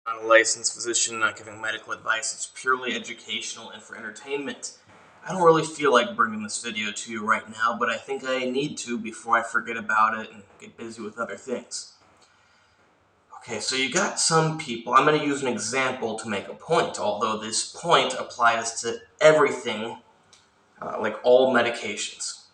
Not a licensed physician, not giving medical advice. It's purely educational and for entertainment. I don't really feel like bringing this video to you right now, but I think I need to before I forget about it and get busy with other things. Okay, so you got some people. I'm going to use an example to make a point, although this point applies to everything, like all medications.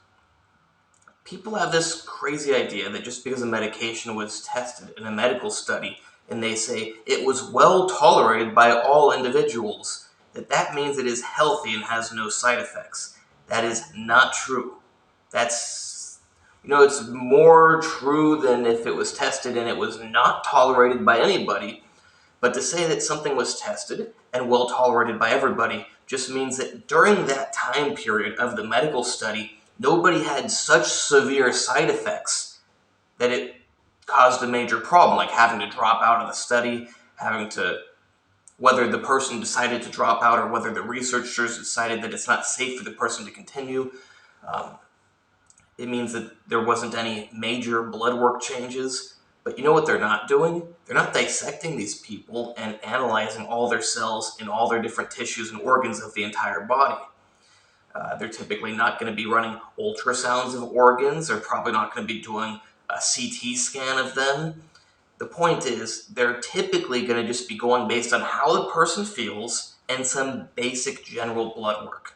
People have this crazy idea that just because a medication was tested in a medical study and they say it was well tolerated by all individuals, that means it is healthy and has no side effects. That is not true. It's more true than if it was tested and it was not tolerated by anybody. But to say that something was tested and well tolerated by everybody just means that during that time period of the medical study, nobody had such severe side effects that it caused a major problem, like having to drop out of the study, whether the person decided to drop out or whether the researchers decided that it's not safe for the person to continue. It means that there wasn't any major blood work changes. But you know what they're not doing? They're not dissecting these people and analyzing all their cells in all their different tissues and organs of the entire body. They're typically not going to be running ultrasounds of organs. They're probably not going to be doing a CT scan of them. The point is, they're typically going to just be going based on how the person feels and some basic general blood work.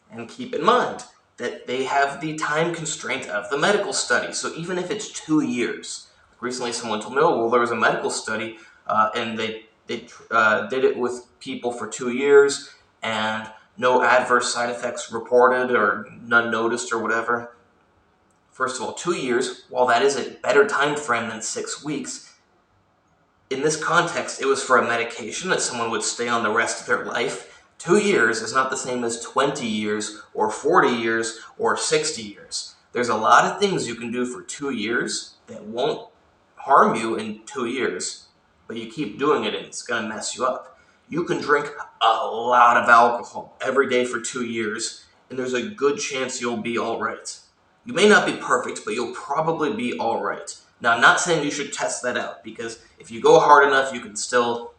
And keep in mind that they have the time constraint of the medical study. So even if it's 2 years, recently someone told me, oh, well, there was a medical study and they did it with people for 2 years and no adverse side effects reported or none noticed or whatever. First of all, 2 years, while that is a better time frame than 6 weeks, in this context, it was for a medication that someone would stay on the rest of their life. 2 years is not the same as 20 years or 40 years or 60 years. There's a lot of things you can do for 2 years that won't harm you in 2 years, but you keep doing it and it's going to mess you up. You can drink a lot of alcohol every day for 2 years, and there's a good chance you'll be all right. You may not be perfect, but you'll probably be all right. Now, I'm not saying you should test that out, because if you go hard enough, you can still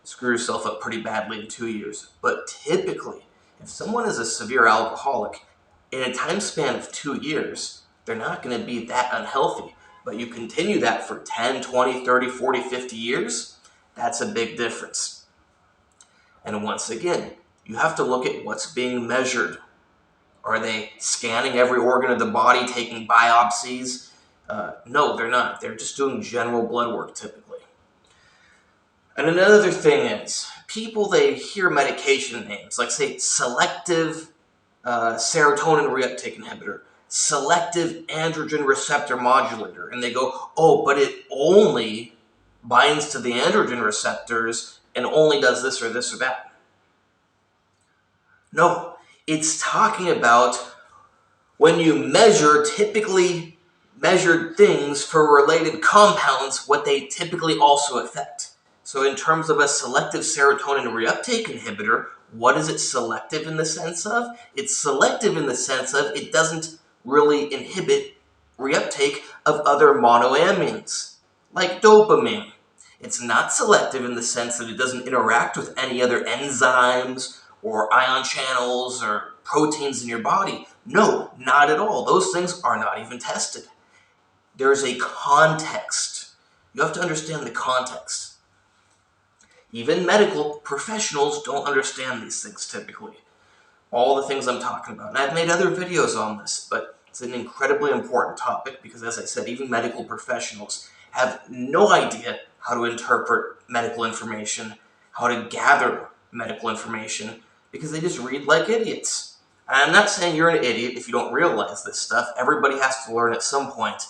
screw yourself up pretty badly in 2 years. But typically, if someone is a severe alcoholic, in a time span of 2 years, they're not going to be that unhealthy. But you continue that for 10, 20, 30, 40, 50 years, that's a big difference. And once again, you have to look at what's being measured. Are they scanning every organ of the body, taking biopsies? No, they're not. They're just doing general blood work typically. And another thing is, people, they hear medication names, like say selective serotonin reuptake inhibitor, selective androgen receptor modulator, and they go, oh, but it only binds to the androgen receptors and only does this or this or that. No, it's talking about when you measure typically measured things for related compounds, what they typically also affect. So in terms of a selective serotonin reuptake inhibitor, what is it selective in the sense of? It's selective in the sense of it doesn't really inhibit reuptake of other monoamines, like dopamine. It's not selective in the sense that it doesn't interact with any other enzymes or ion channels or proteins in your body. No, not at all. Those things are not even tested. There's a context. You have to understand the context. Even medical professionals don't understand these things typically. All the things I'm talking about. And I've made other videos on this, but it's an incredibly important topic because, as I said, even medical professionals have no idea how to interpret medical information, how to gather medical information, because they just read like idiots. And I'm not saying you're an idiot if you don't realize this stuff. Everybody has to learn at some point.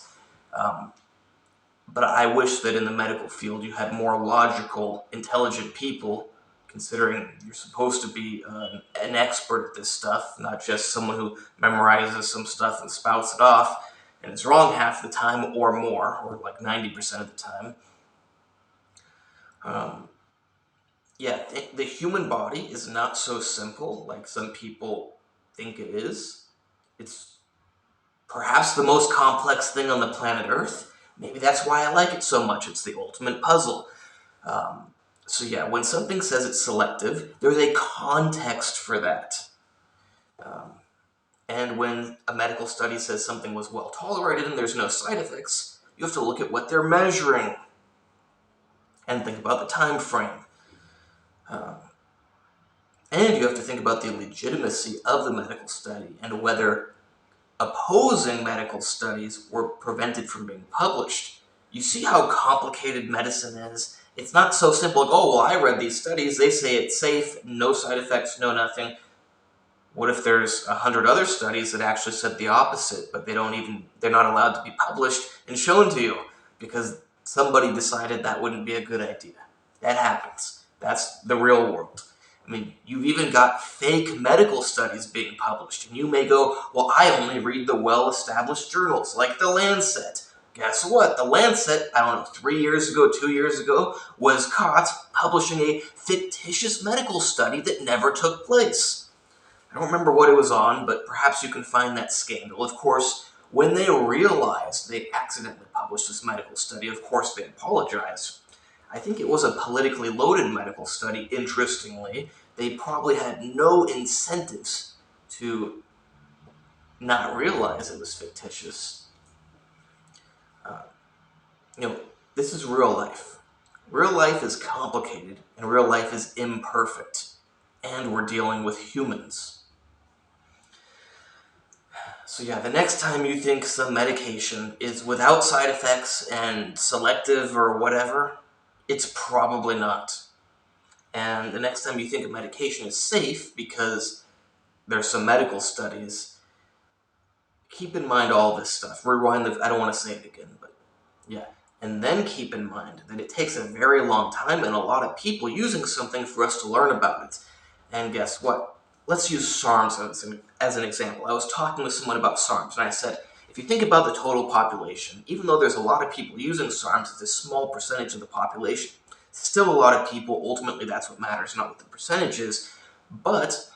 But I wish that in the medical field you had more logical, intelligent people, considering you're supposed to be an expert at this stuff, not just someone who memorizes some stuff and spouts it off, and is wrong half the time or more, or like 90% of the time. The human body is not so simple like some people think it is. It's perhaps the most complex thing on the planet Earth. Maybe that's why I like it so much. It's the ultimate puzzle. So yeah, when something says it's selective, there's a context for that. And when a medical study says something was well tolerated and there's no side effects, you have to look at what they're measuring and think about the time frame. And you have to think about the legitimacy of the medical study and whether opposing medical studies were prevented from being published. You see how complicated medicine is? It's not so simple, like, oh, well, I read these studies, they say it's safe, no side effects, no nothing. What if there's 100 other studies that actually said the opposite, but they're not allowed to be published and shown to you because somebody decided that wouldn't be a good idea? That happens. That's the real world. I mean, you've even got fake medical studies being published, and you may go, well, I only read the well-established journals, like the Lancet. Guess what? The Lancet, I don't know, 3 years ago, 2 years ago, was caught publishing a fictitious medical study that never took place. I don't remember what it was on, but perhaps you can find that scandal. Of course, when they realized they accidentally published this medical study, of course they apologized. I think it was a politically loaded medical study, interestingly. They probably had no incentives to not realize it was fictitious. This is real life. Real life is complicated, and real life is imperfect. And we're dealing with humans. So yeah, the next time you think some medication is without side effects and selective or whatever, it's probably not. And the next time you think a medication is safe because there's some medical studies, keep in mind all this stuff. Rewind I don't want to say it again, but yeah. And then keep in mind that it takes a very long time and a lot of people using something for us to learn about it. And guess what? Let's use SARMs as an example. I was talking with someone about SARMs, and I said, if you think about the total population, even though there's a lot of people using SARMs, it's a small percentage of the population. Still a lot of people, ultimately that's what matters, not what the percentage is. But,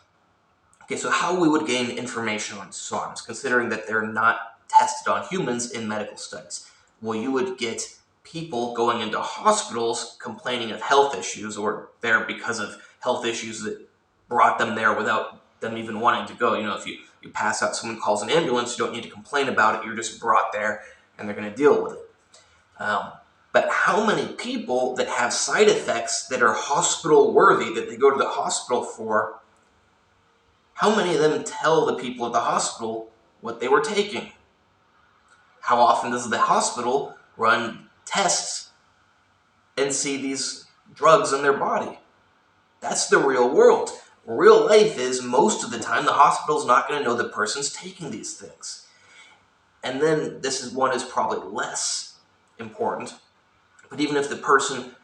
okay, so how we would gain information on SARMs, considering that they're not tested on humans in medical studies? Well, you would get people going into hospitals complaining of health issues, or there because of health issues that brought them there without them even wanting to go. If you pass out, someone calls an ambulance, you don't need to complain about it, you're just brought there and they're going to deal with it. But how many people that have side effects that are hospital worthy, that they go to the hospital for, how many of them tell the people at the hospital what they were taking? How often does the hospital run tests and see these drugs in their body? That's the real world. Real life is, most of the time, the hospital's not going to know the person's taking these things. And then this one is probably less important, but even if the person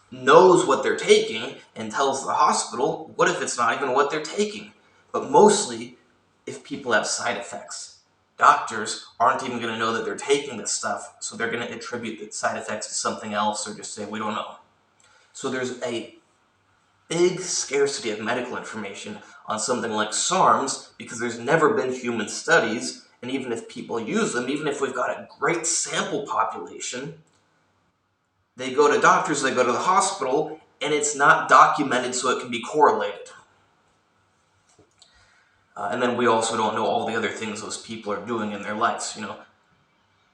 knows what they're taking and tells the hospital, what if it's not even what they're taking? But mostly, if people have side effects, doctors aren't even going to know that they're taking this stuff, so they're going to attribute the side effects to something else or just say, we don't know. So there's a big scarcity of medical information on something like SARMs because there's never been human studies, and even if people use them, even if we've got a great sample population, they go to doctors, they go to the hospital, and it's not documented so it can be correlated. And then we also don't know all the other things those people are doing in their lives.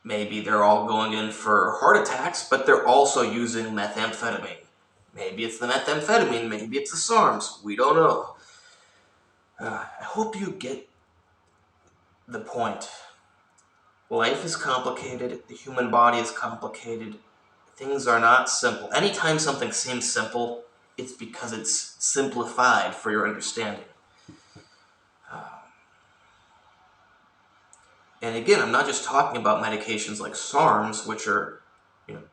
Maybe they're all going in for heart attacks, but they're also using methamphetamine. Maybe it's the methamphetamine, maybe it's the SARMs, we don't know. I hope you get the point. Life is complicated, the human body is complicated, things are not simple. Anytime something seems simple, it's because it's simplified for your understanding. And again, I'm not just talking about medications like SARMs, which are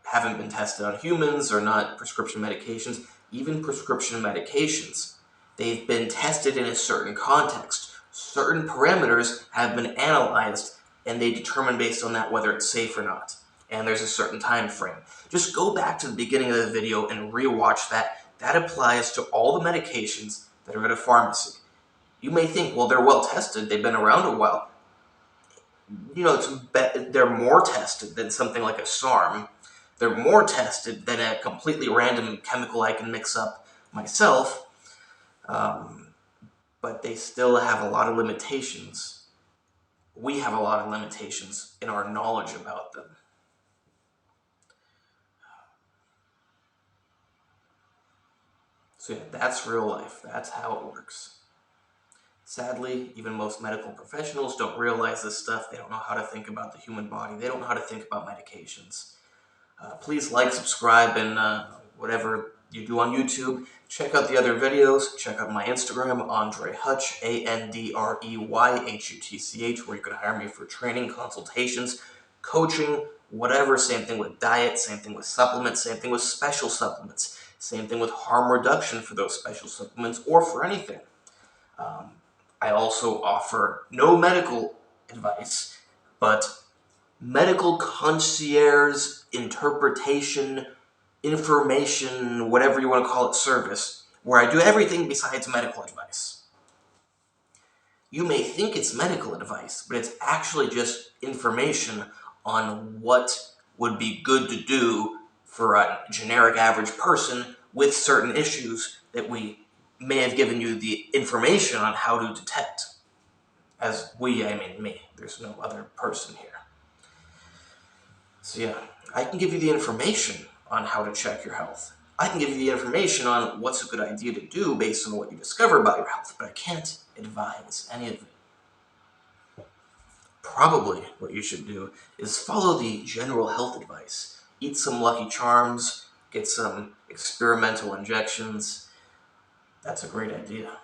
haven't been tested on humans or not prescription medications. Even prescription medications, they've been tested in a certain context. Certain parameters have been analyzed, and they determine based on that whether it's safe or not. And there's a certain time frame. Just go back to the beginning of the video and rewatch that. That applies to all the medications that are at a pharmacy. You may think, well, they're well tested, they've been around a while. They're more tested than something like a SARM. They're more tested than a completely random chemical I can mix up myself, but they still have a lot of limitations. We have a lot of limitations in our knowledge about them. So yeah, that's real life. That's how it works. Sadly, even most medical professionals don't realize this stuff. They don't know how to think about the human body. They don't know how to think about medications. Please like, subscribe, and whatever you do on YouTube. Check out the other videos. Check out my Instagram, AndreyHutch, AndreyHutch, where you can hire me for training, consultations, coaching, whatever. Same thing with diet, same thing with supplements, same thing with special supplements, same thing with harm reduction for those special supplements or for anything. I also offer no medical advice, but medical concierge interpretation, information, whatever you want to call it, service, where I do everything besides medical advice. You may think it's medical advice, but it's actually just information on what would be good to do for a generic average person with certain issues that we may have given you the information on how to detect. As we, I mean me. There's no other person here. So yeah, I can give you the information on how to check your health. I can give you the information on what's a good idea to do based on what you discover about your health, but I can't advise any of it. Probably what you should do is follow the general health advice. Eat some Lucky Charms, get some experimental injections. That's a great idea.